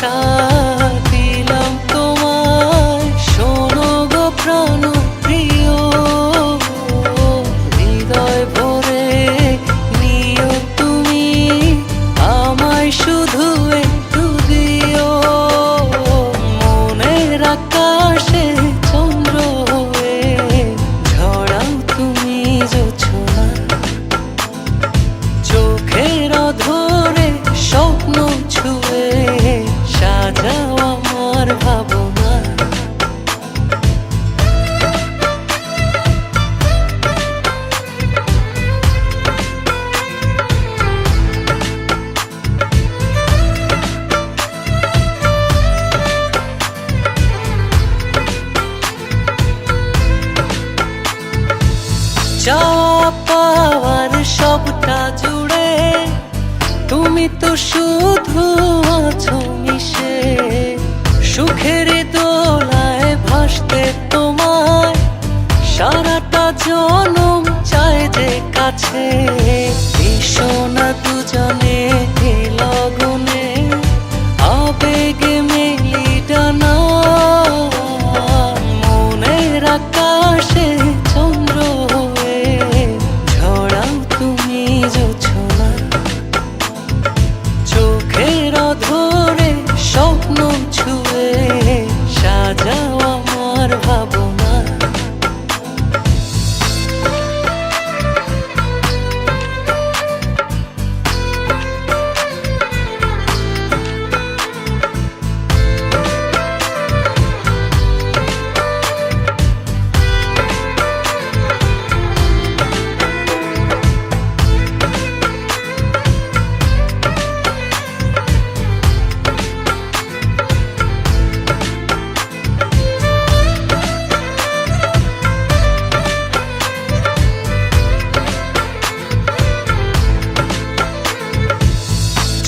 ভালোবাসা দিলাম তোমায়, শোনো গো প্রাণ প্রিয়, হৃদয় ভরে নিও তুমি আমায়, শুধু একটু দিও। মনের আকাশে চন্দ্র হয়ে ঝরাও তুমি জোছনা, চোখের অধরে স্বপ্ন ছুঁয়ে সাজাও আমার ভাবনা। চাওয়া পাওয়ার সবটা জুড়ে তুমি তো শুধু আছো মিশে, সুখের দোলায় ভাসতে তোমায় সারাটা জনম চায় যে কাছে। ভীষণা দুজনে লগনে আবেগে মেলি ডানা, মনের আকাশে চন্দ্র হয়ে ঝরাও তুমি জোছনা, চোখের অধরে স্বপ্ন ছুঁয়ে সাজাও আমার ভাবনা।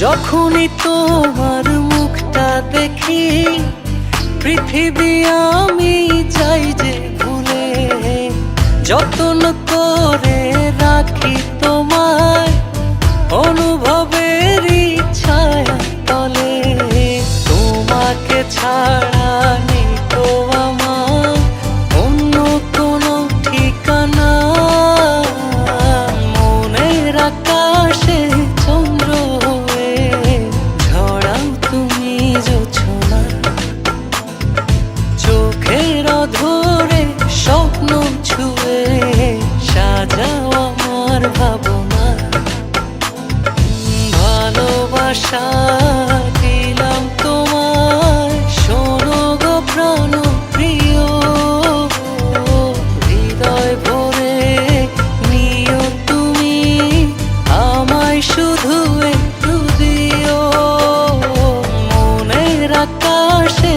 যখনই তোমার মুখটা দেখি পৃথিবী আমি যাই যে ভুলে, যতন করে রাখি তোমায় অনুভবেরই ছায়া তলে। তোমাকে ছাড়া নেই তো আমার অন্য কোনো ঠিকানা, মনের আকাশে চন্দ্র জোছনা, চোখের অধরে স্বপ্ন ছুঁয়ে সাজাও আমার ভাবনা। ভালোবাসা দিলাম তোমায়, শোনো গো প্রাণ প্রিয়, হৃদয় ভরে নিও তুমি আমায়, শুধু একটু দিও। মনের আকাশে